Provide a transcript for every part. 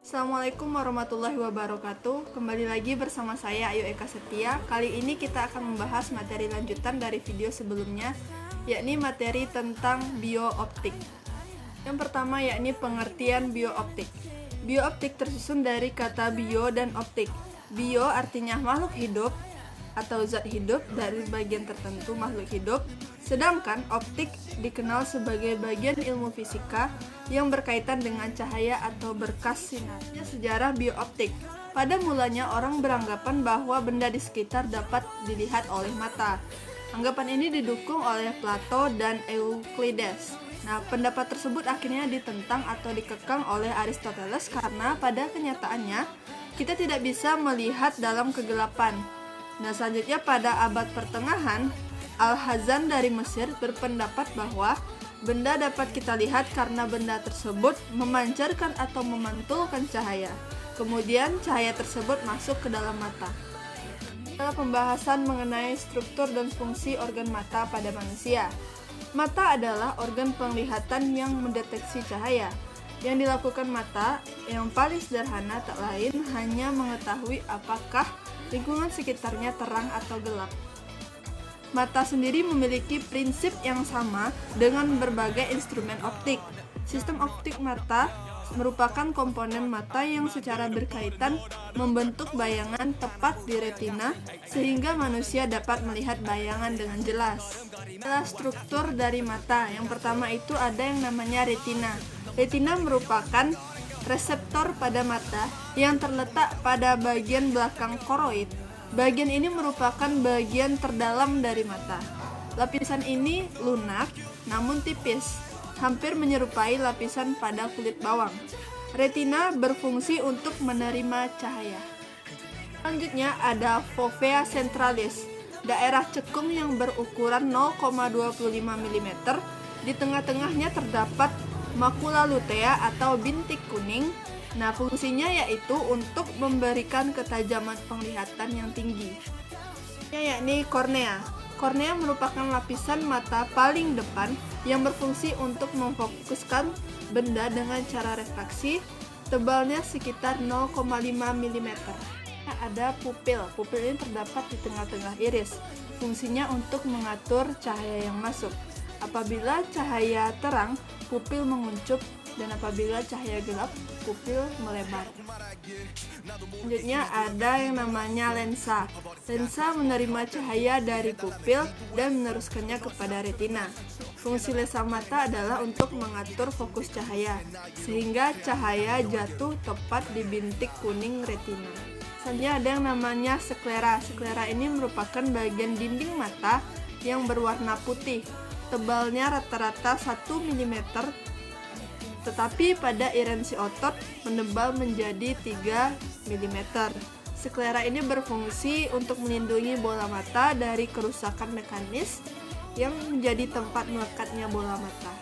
Assalamualaikum warahmatullahi wabarakatuh. Kembali lagi bersama saya Ayu Eka Setia. Kali ini kita akan membahas materi lanjutan dari video sebelumnya, yakni materi tentang biooptik. Yang pertama yakni pengertian biooptik. Biooptik tersusun dari kata bio dan optik. Bio artinya makhluk hidup atau zat hidup dari bagian tertentu makhluk hidup, sedangkan optik dikenal sebagai bagian ilmu fisika yang berkaitan dengan cahaya atau berkas sinar. Sejarah biooptik. Pada mulanya orang beranggapan bahwa benda di sekitar dapat dilihat oleh mata. Anggapan ini didukung oleh Plato dan Euclides. Nah, pendapat tersebut akhirnya ditentang atau dikekang oleh Aristoteles karena pada kenyataannya kita tidak bisa melihat dalam kegelapan. Nah, selanjutnya pada abad pertengahan, Al-Hazan dari Mesir berpendapat bahwa benda dapat kita lihat karena benda tersebut memancarkan atau memantulkan cahaya. Kemudian cahaya tersebut masuk ke dalam mata. Adalah pembahasan mengenai struktur dan fungsi organ mata pada manusia. Mata adalah organ penglihatan yang mendeteksi cahaya. Yang dilakukan mata yang paling sederhana tak lain hanya mengetahui apakah lingkungan sekitarnya terang atau gelap. Mata sendiri memiliki prinsip yang sama dengan berbagai instrumen optik. Sistem optik mata merupakan komponen mata yang secara berkaitan membentuk bayangan tepat di retina sehingga manusia dapat melihat bayangan dengan jelas. Adalah struktur dari mata. Yang pertama itu ada yang namanya retina. Retina merupakan reseptor pada mata yang terletak pada bagian belakang koroid. Bagian ini merupakan bagian terdalam dari mata. Lapisan ini lunak namun tipis, hampir menyerupai lapisan pada kulit bawang. Retina berfungsi untuk menerima cahaya. Selanjutnya ada fovea centralis, daerah cekung yang berukuran 0,25 mm. Di tengah-tengahnya terdapat makula lutea atau bintik kuning. Nah, fungsinya yaitu untuk memberikan ketajaman penglihatan yang tinggi. Yakni kornea. Kornea merupakan lapisan mata paling depan yang berfungsi untuk memfokuskan benda dengan cara refraksi, tebalnya sekitar 0,5 mm. Ada pupil. Pupil ini terdapat di tengah-tengah iris. Fungsinya untuk mengatur cahaya yang masuk. Apabila cahaya terang, pupil menguncup, dan apabila cahaya gelap, pupil melebar. Selanjutnya ada yang namanya lensa. Lensa menerima cahaya dari pupil dan meneruskannya kepada retina. Fungsi lensa mata adalah untuk mengatur fokus cahaya, sehingga cahaya jatuh tepat di bintik kuning retina. Selanjutnya ada yang namanya sklera. Sklera ini merupakan bagian dinding mata yang berwarna putih. Tebalnya rata-rata 1 mm, tetapi pada irensi otot menebal menjadi 3 mm. Sklera ini berfungsi untuk melindungi bola mata dari kerusakan mekanis yang menjadi tempat melekatnya bola mata.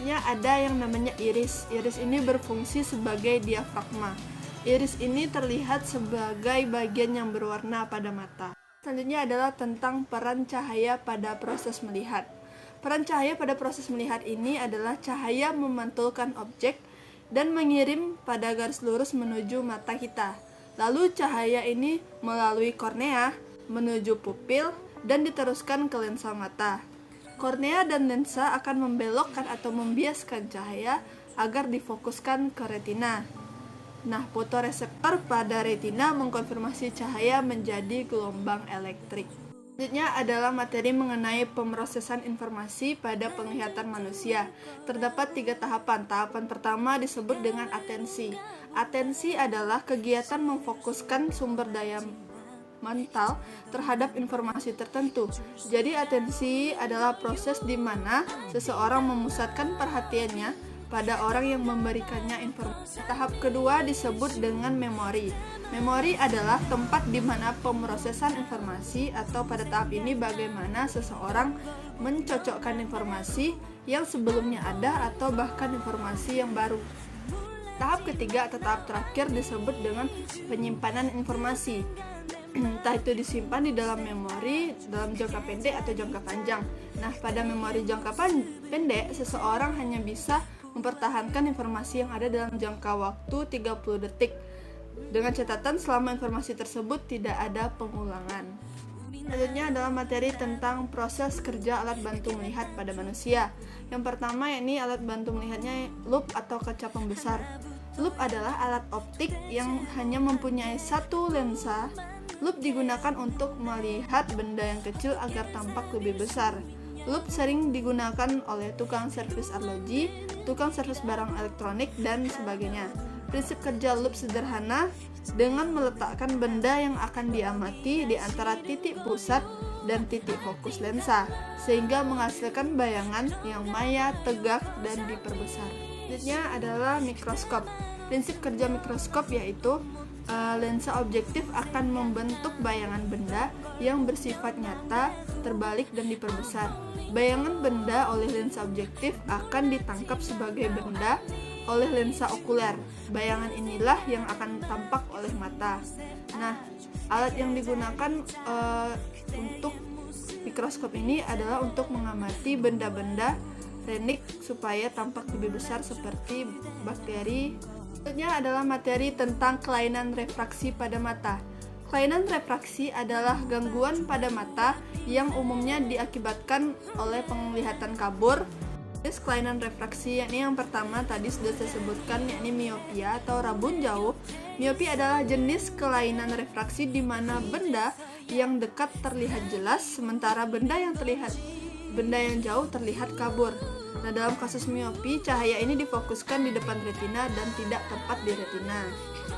Ada yang namanya iris. Iris ini berfungsi sebagai diafragma. Iris ini terlihat sebagai bagian yang berwarna pada mata. Selanjutnya adalah tentang peran cahaya pada proses melihat. Peran cahaya pada proses melihat ini adalah cahaya memantulkan objek dan mengirim pada garis lurus menuju mata kita. Lalu cahaya ini melalui kornea menuju pupil dan diteruskan ke lensa mata. Kornea dan lensa akan membelokkan atau membiaskan cahaya agar difokuskan ke retina. Nah, fotoreseptor pada retina mengkonfirmasi cahaya menjadi gelombang elektrik. Selanjutnya adalah materi mengenai pemrosesan informasi pada penglihatan manusia. Terdapat 3 tahapan. Tahapan pertama disebut dengan atensi. Atensi adalah kegiatan memfokuskan sumber daya mental terhadap informasi tertentu. Jadi atensi adalah proses di mana seseorang memusatkan perhatiannya pada orang yang memberikannya informasi. Tahap kedua disebut dengan memori. Memori adalah tempat di mana pemrosesan informasi, atau pada tahap ini bagaimana seseorang mencocokkan informasi yang sebelumnya ada atau bahkan informasi yang baru. Tahap ketiga atau tahap terakhir disebut dengan penyimpanan informasi. Entah itu disimpan di dalam memori dalam jangka pendek atau jangka panjang. Nah, pada memori jangka pendek, seseorang hanya bisa mempertahankan informasi yang ada dalam jangka waktu 30 detik dengan catatan selama informasi tersebut tidak ada pengulangan. Selanjutnya adalah materi tentang proses kerja alat bantu melihat pada manusia. Yang pertama yakni alat bantu melihatnya loop atau kaca pembesar. Loop adalah alat optik yang hanya mempunyai satu lensa. Loop digunakan untuk melihat benda yang kecil agar tampak lebih besar. Loop sering digunakan oleh tukang servis arloji, tukang servis barang elektronik, dan sebagainya. Prinsip kerja loop sederhana dengan meletakkan benda yang akan diamati di antara titik pusat dan titik fokus lensa, sehingga menghasilkan bayangan yang maya, tegak, dan diperbesar. Selanjutnya adalah mikroskop. Prinsip kerja mikroskop yaitu lensa objektif akan membentuk bayangan benda yang bersifat nyata, terbalik, dan diperbesar. Bayangan benda oleh lensa objektif akan ditangkap sebagai benda oleh lensa okuler. Bayangan inilah yang akan tampak oleh mata. Nah, alat yang digunakan untuk mikroskop ini adalah untuk mengamati benda-benda renik supaya tampak lebih besar seperti bakteri. Selanjutnya adalah materi tentang kelainan refraksi pada mata. Kelainan refraksi adalah gangguan pada mata yang umumnya diakibatkan oleh penglihatan kabur. Kelainan refraksi yakni yang pertama tadi sudah saya sebutkan yakni miopia atau rabun jauh. Miopia adalah jenis kelainan refraksi di mana benda yang dekat terlihat jelas sementara benda yang jauh terlihat kabur. Nah, dalam kasus miopi, cahaya ini difokuskan di depan retina dan tidak tepat di retina.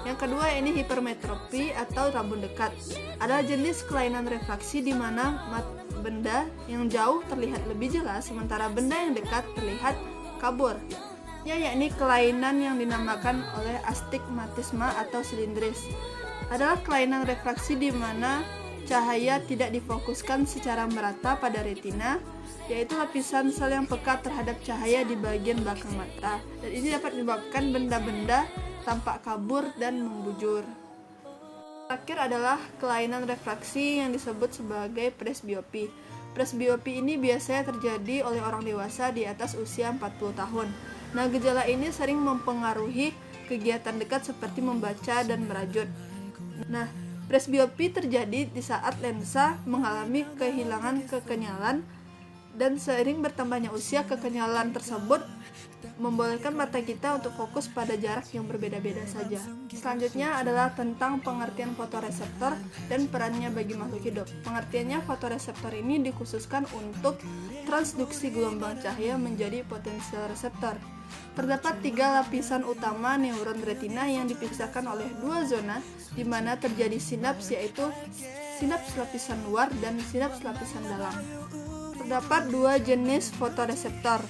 Yang kedua ini hipermetropi atau rabun dekat. Adalah jenis kelainan refraksi di mana benda yang jauh terlihat lebih jelas sementara benda yang dekat terlihat kabur. Yakni kelainan yang dinamakan oleh astigmatisme atau silindris. Adalah kelainan refraksi di mana cahaya tidak difokuskan secara merata pada retina, yaitu lapisan sel yang peka terhadap cahaya di bagian belakang mata. Dan ini dapat menyebabkan benda-benda tampak kabur dan membujur. Terakhir adalah kelainan refraksi yang disebut sebagai presbiopi. Presbiopi ini biasanya terjadi oleh orang dewasa di atas usia 40 tahun. Nah, gejala ini sering mempengaruhi kegiatan dekat seperti membaca dan merajut. Nah, presbiopi terjadi di saat lensa mengalami kehilangan kekenyalan dan seiring bertambahnya usia, kekenyalan tersebut membolehkan mata kita untuk fokus pada jarak yang berbeda-beda saja. Selanjutnya adalah tentang pengertian fotoreseptor dan perannya bagi makhluk hidup. Pengertiannya, fotoreseptor ini dikhususkan untuk transduksi gelombang cahaya menjadi potensial reseptor. Terdapat 3 lapisan utama neuron retina yang dipisahkan oleh 2 zona di mana terjadi sinaps, yaitu sinaps lapisan luar dan sinaps lapisan dalam. Terdapat 2 jenis fotoreseptor.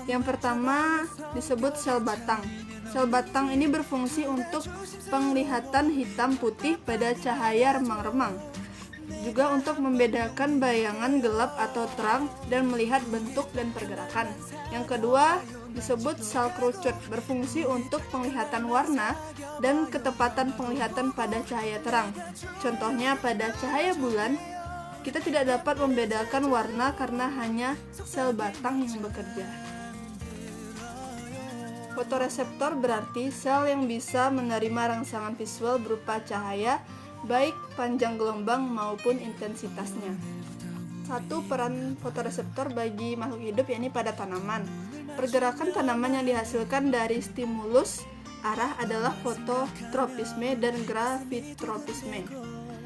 Yang pertama disebut sel batang. Sel batang ini berfungsi untuk penglihatan hitam putih pada cahaya remang-remang, juga untuk membedakan bayangan gelap atau terang dan melihat bentuk dan pergerakan. Yang kedua disebut sel kerucut, berfungsi untuk penglihatan warna dan ketepatan penglihatan pada cahaya terang. Contohnya pada cahaya bulan, kita tidak dapat membedakan warna karena hanya sel batang yang bekerja. Fotoreseptor berarti sel yang bisa menerima rangsangan visual berupa cahaya, baik panjang gelombang maupun intensitasnya. 1. Peran fotoreseptor bagi makhluk hidup yakni pada tanaman. Pergerakan tanaman yang dihasilkan dari stimulus arah adalah fototropisme dan gravitropisme.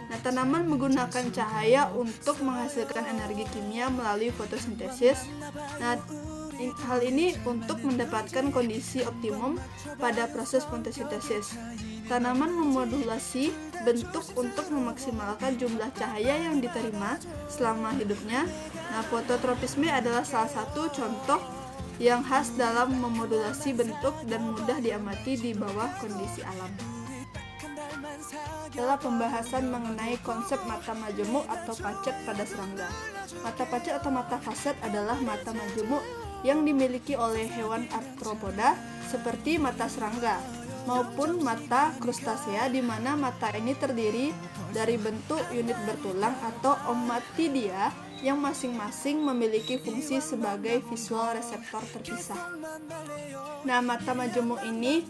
Nah, tanaman menggunakan cahaya untuk menghasilkan energi kimia melalui fotosintesis. Nah, hal ini untuk mendapatkan kondisi optimum pada proses fotosintesis. Tanaman memodulasi bentuk untuk memaksimalkan jumlah cahaya yang diterima selama hidupnya. Nah, fototropisme adalah salah satu contoh yang khas dalam memodulasi bentuk dan mudah diamati di bawah kondisi alam. Adalah pembahasan mengenai konsep mata majemuk atau pacet pada serangga. Mata pacet atau mata faset adalah mata majemuk yang dimiliki oleh hewan arthropoda seperti mata serangga maupun mata krustasea, di mana mata ini terdiri dari bentuk unit bertulang atau ommatidia yang masing-masing memiliki fungsi sebagai visual reseptor terpisah. Nah, mata majemuk ini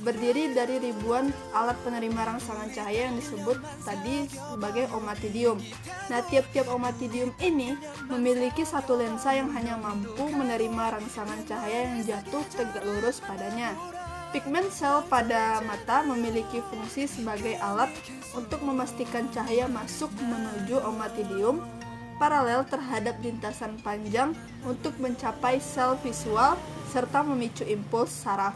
berdiri dari ribuan alat penerima rangsangan cahaya yang disebut tadi sebagai omatidium. Nah, tiap-tiap omatidium ini memiliki satu lensa yang hanya mampu menerima rangsangan cahaya yang jatuh tegak lurus padanya. Pigmen sel pada mata memiliki fungsi sebagai alat untuk memastikan cahaya masuk menuju omatidium paralel terhadap lintasan panjang untuk mencapai sel visual serta memicu impuls saraf.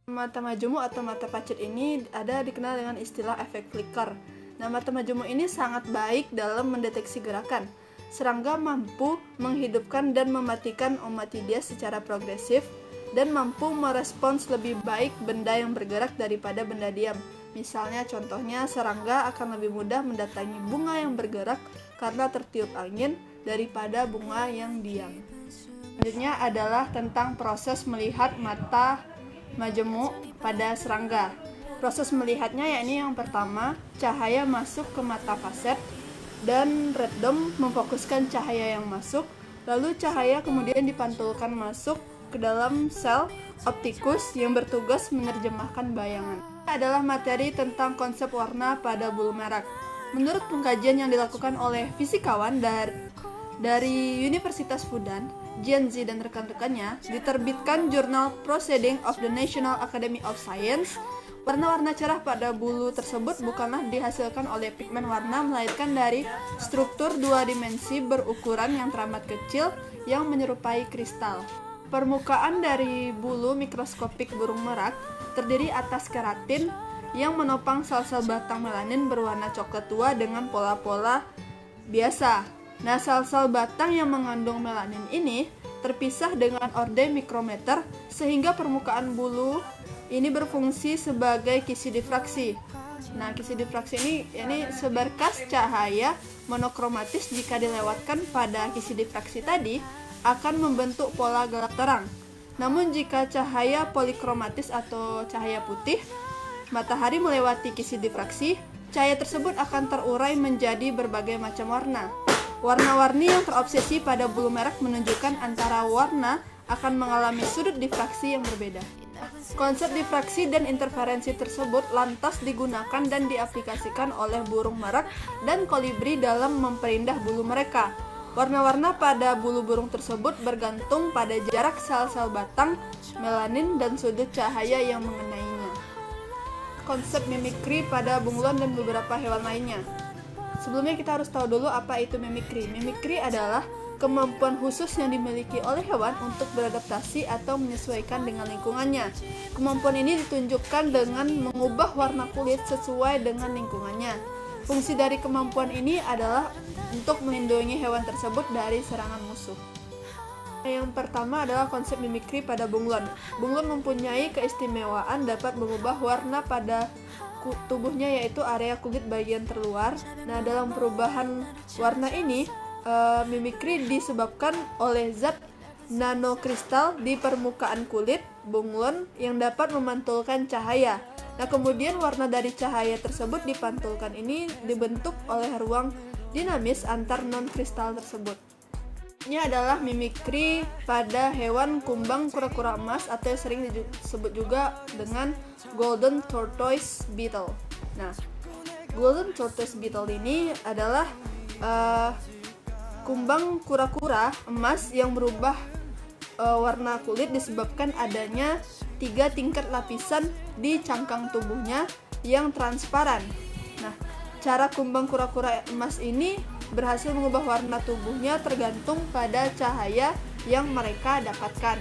Mata majemuk atau mata pacat ini dikenal dengan istilah efek flicker. Nah, mata majemuk ini sangat baik dalam mendeteksi gerakan. Serangga mampu menghidupkan dan mematikan omatidia secara progresif dan mampu merespons lebih baik benda yang bergerak daripada benda diam. Misalnya contohnya serangga akan lebih mudah mendatangi bunga yang bergerak karena tertiup angin daripada bunga yang diam. Selanjutnya adalah tentang proses melihat mata majemuk pada serangga. Proses melihatnya yakni yang pertama, cahaya masuk ke mata faset dan red dome memfokuskan cahaya yang masuk, lalu cahaya kemudian dipantulkan masuk ke dalam sel optikus yang bertugas menerjemahkan bayangan. Ini adalah materi tentang konsep warna pada bulu merak. Menurut pengkajian yang dilakukan oleh fisikawan dari Universitas Fudan, Jianzi dan rekan-rekannya, diterbitkan jurnal Proceedings of the National Academy of Science. Warna-warna cerah pada bulu tersebut bukanlah dihasilkan oleh pigmen warna, melainkan dari struktur dua dimensi berukuran yang teramat kecil yang menyerupai kristal. Permukaan dari bulu mikroskopik burung merak terdiri atas keratin yang menopang sel-sel batang melanin berwarna coklat tua dengan pola-pola biasa. Nah, sel-sel batang yang mengandung melanin ini terpisah dengan orde mikrometer sehingga permukaan bulu ini berfungsi sebagai kisi difraksi. Nah, kisi difraksi ini seberkas cahaya monokromatis jika dilewatkan pada kisi difraksi tadi akan membentuk pola gelap terang. Namun jika cahaya polikromatis atau cahaya putih, matahari melewati kisi difraksi, cahaya tersebut akan terurai menjadi berbagai macam warna. Warna-warni yang terobsesi pada bulu merak menunjukkan antara warna akan mengalami sudut difraksi yang berbeda. Konsep difraksi dan interferensi tersebut lantas digunakan dan diaplikasikan oleh burung merak dan kolibri dalam memperindah bulu mereka. Warna-warna pada bulu burung tersebut bergantung pada jarak sel-sel batang, melanin, dan sudut cahaya yang mengenainya. Konsep mimikri pada bunglon dan beberapa hewan lainnya. Sebelumnya kita harus tahu dulu apa itu mimikri. Mimikri adalah kemampuan khusus yang dimiliki oleh hewan untuk beradaptasi atau menyesuaikan dengan lingkungannya. Kemampuan ini ditunjukkan dengan mengubah warna kulit sesuai dengan lingkungannya. Fungsi dari kemampuan ini adalah untuk melindungi hewan tersebut dari serangan musuh. Yang pertama adalah konsep mimikri pada bunglon. Bunglon mempunyai keistimewaan dapat mengubah warna pada tubuhnya, yaitu area kulit bagian terluar. Nah, dalam perubahan warna ini, mimikri disebabkan oleh zat nanokristal di permukaan kulit bunglon yang dapat memantulkan cahaya. Nah, kemudian warna dari cahaya tersebut dipantulkan ini dibentuk oleh ruang dinamis antar non-kristal tersebut. Ini adalah mimikri pada hewan kumbang kura-kura emas atau yang sering disebut juga dengan golden tortoise beetle. Nah, golden tortoise beetle ini adalah kumbang kura-kura emas yang berubah warna kulit disebabkan adanya 3 tingkat lapisan di cangkang tubuhnya yang transparan. Nah, cara kumbang kura-kura emas ini berhasil mengubah warna tubuhnya tergantung pada cahaya yang mereka dapatkan.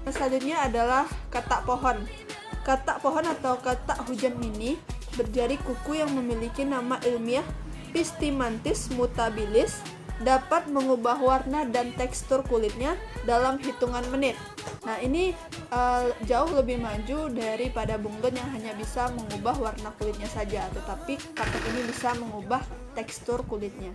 Selanjutnya adalah katak pohon. Katak pohon atau katak hujan mini berjari kuku yang memiliki nama ilmiah Pistimantis mutabilis dapat mengubah warna dan tekstur kulitnya dalam hitungan menit. Nah, ini jauh lebih maju daripada bunglon yang hanya bisa mengubah warna kulitnya saja, tetapi katak ini bisa mengubah tekstur kulitnya.